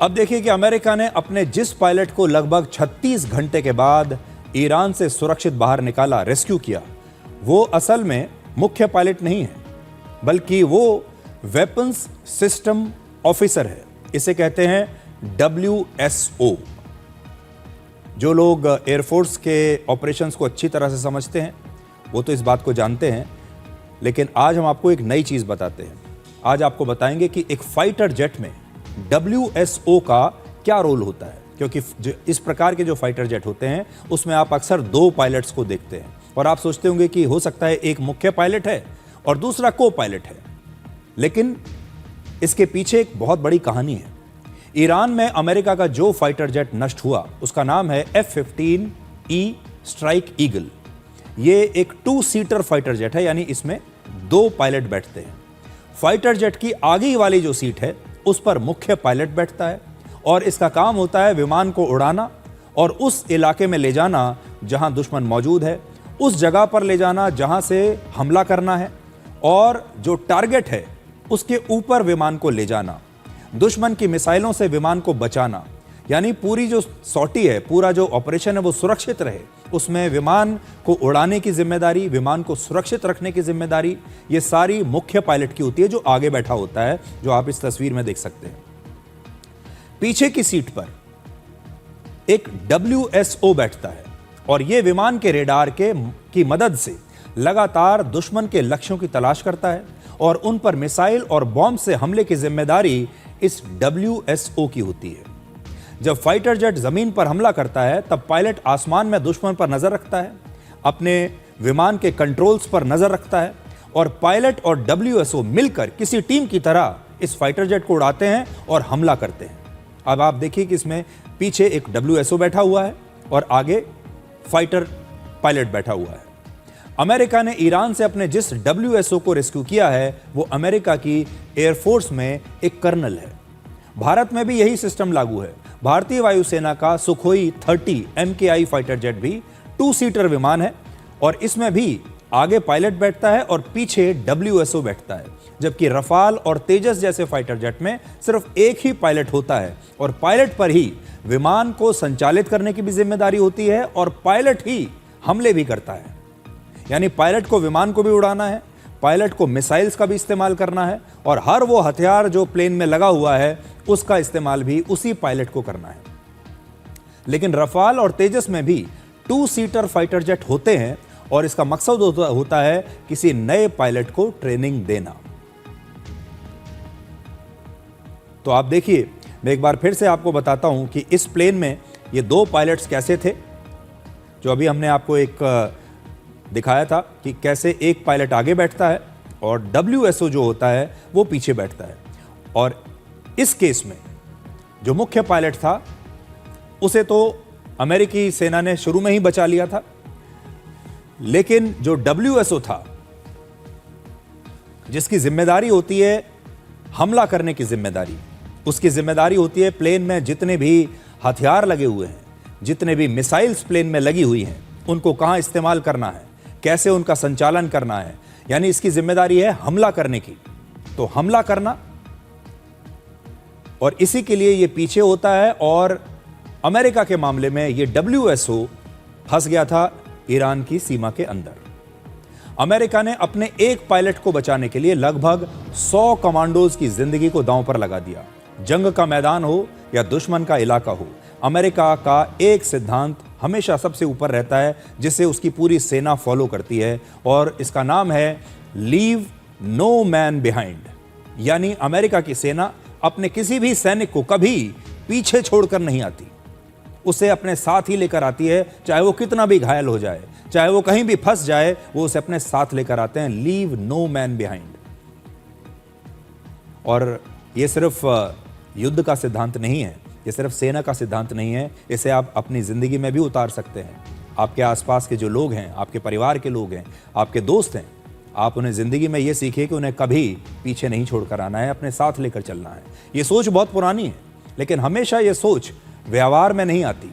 अब देखिए कि अमेरिका ने अपने जिस पायलट को लगभग 36 घंटे के बाद ईरान से सुरक्षित बाहर निकाला, रेस्क्यू किया, वो असल में मुख्य पायलट नहीं है, बल्कि वो वेपन्स सिस्टम ऑफिसर है। इसे कहते हैं WSO। जो लोग एयरफोर्स के ऑपरेशंस को अच्छी तरह से समझते हैं वो तो इस बात को जानते हैं, लेकिन आज हम आपको एक नई चीज़ बताते हैं। आज आपको बताएंगे कि एक फाइटर जेट में WSO का क्या रोल होता है, क्योंकि इस प्रकार के जो फाइटर जेट होते हैं उसमें आप अक्सर दो पायलट्स को देखते हैं और आप सोचते होंगे कि हो सकता है एक मुख्य पायलट है और दूसरा को पायलट है, लेकिन इसके पीछे एक बहुत बड़ी कहानी है। ईरान में अमेरिका का जो फाइटर जेट नष्ट हुआ उसका नाम है F-15E स्ट्राइक ईगल। ये एक 2 सीटर फाइटर जेट है, यानी इसमें 2 पायलट बैठते हैं। फाइटर जेट की आगे वाली जो सीट है उस पर मुख्य पायलट बैठता है और इसका काम होता है विमान को उड़ाना और उस इलाके में ले जाना जहां दुश्मन मौजूद है, उस जगह पर ले जाना जहां से हमला करना है और जो टारगेट है उसके ऊपर विमान को ले जाना, दुश्मन की मिसाइलों से विमान को बचाना। यानी पूरी जो सॉटी है, पूरा जो ऑपरेशन है वो सुरक्षित रहे, उसमें विमान को उड़ाने की जिम्मेदारी, विमान को सुरक्षित रखने की जिम्मेदारी ये सारी मुख्य पायलट की होती है, जो आगे बैठा होता है, जो आप इस तस्वीर में देख सकते हैं। पीछे की सीट पर एक WSO बैठता है और यह विमान के रेडार की मदद से लगातार दुश्मन के लक्ष्यों की तलाश करता है और उन पर मिसाइल और बॉम्ब से हमले की जिम्मेदारी इस WSO की होती है। जब फाइटर जेट जमीन पर हमला करता है तब पायलट आसमान में दुश्मन पर नजर रखता है, अपने विमान के कंट्रोल्स पर नजर रखता है और पायलट और WSO मिलकर किसी टीम की तरह इस फाइटर जेट को उड़ाते हैं और हमला करते हैं। अब आप देखिए कि इसमें पीछे एक WSO बैठा हुआ है और आगे फाइटर पायलट बैठा हुआ है। अमेरिका ने ईरान से अपने जिस WSO को रेस्क्यू किया है वो अमेरिका की एयरफोर्स में एक कर्नल है। भारत में भी यही सिस्टम लागू है। भारतीय वायुसेना का सुखोई 30 MKI फाइटर जेट भी 2 सीटर विमान है और इसमें भी आगे पायलट बैठता है और पीछे WSO बैठता है, जबकि रफाल और तेजस जैसे फाइटर जेट में सिर्फ एक ही पायलट होता है और पायलट पर ही विमान को संचालित करने की भी जिम्मेदारी होती है और पायलट ही हमले भी करता है। यानी पायलट को विमान को भी उड़ाना है, पायलट को मिसाइल्स का भी इस्तेमाल करना है और हर वो हथियार जो प्लेन में लगा हुआ है उसका इस्तेमाल भी उसी पायलट को करना है। लेकिन रफाल और तेजस में भी 2 सीटर फाइटर जेट होते हैं और इसका मकसद होता है किसी नए पायलट को ट्रेनिंग देना। तो आप देखिए, मैं एक बार फिर से आपको बताता हूं कि इस प्लेन में ये 2 पायलट्स कैसे थे, जो अभी हमने आपको एक दिखाया था कि कैसे एक पायलट आगे बैठता है और WSO जो होता है वो पीछे बैठता है। और इस केस में जो मुख्य पायलट था उसे तो अमेरिकी सेना ने शुरू में ही बचा लिया था, लेकिन जो WSO था जिसकी जिम्मेदारी होती है हमला करने की जिम्मेदारी, उसकी जिम्मेदारी होती है प्लेन में जितने भी हथियार लगे हुए हैं, जितने भी मिसाइल्स प्लेन में लगी हुई हैं, उनको कहां इस्तेमाल करना है, कैसे उनका संचालन करना है। यानी इसकी जिम्मेदारी है हमला करने की, तो हमला करना, और इसी के लिए ये पीछे होता है। और अमेरिका के मामले में ये WSO फंस गया था ईरान की सीमा के अंदर। अमेरिका ने अपने एक पायलट को बचाने के लिए लगभग 100 कमांडोज की जिंदगी को दांव पर लगा दिया। जंग का मैदान हो या दुश्मन का इलाका हो, अमेरिका का एक सिद्धांत हमेशा सबसे ऊपर रहता है जिसे उसकी पूरी सेना फॉलो करती है और इसका नाम है लीव नो मैन बिहाइंड। यानी अमेरिका की सेना अपने किसी भी सैनिक को कभी पीछे छोड़कर नहीं आती, उसे अपने साथ ही लेकर आती है, चाहे वो कितना भी घायल हो जाए, चाहे वो कहीं भी फंस जाए, वो उसे अपने साथ लेकर आते हैं। Leave no man behind. और ये सिर्फ युद्ध का सिद्धांत नहीं है, ये सिर्फ सेना का सिद्धांत नहीं है, इसे आप अपनी जिंदगी में भी उतार सकते हैं। आपके आसपास के जो लोग हैं, आपके परिवार के लोग हैं, आपके दोस्त हैं, आप उन्हें जिंदगी में ये सीखिए कि उन्हें कभी पीछे नहीं छोड़कर आना है, अपने साथ लेकर चलना है। ये सोच बहुत पुरानी है, लेकिन हमेशा ये सोच व्यवहार में नहीं आती।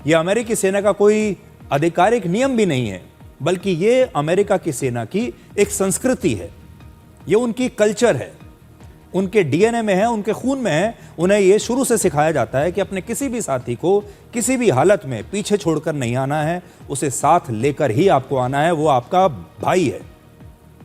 ये अमेरिकी सेना का कोई आधिकारिक नियम भी नहीं है, बल्कि ये अमेरिका की सेना की एक संस्कृति है, ये उनकी कल्चर है। उनके डीएनए में है, उनके खून में है। उन्हें ये शुरू से सिखाया जाता है कि अपने किसी भी साथी को किसी भी हालत में पीछे छोड़कर नहीं आना है, उसे साथ लेकर ही आपको आना है। वो आपका भाई है।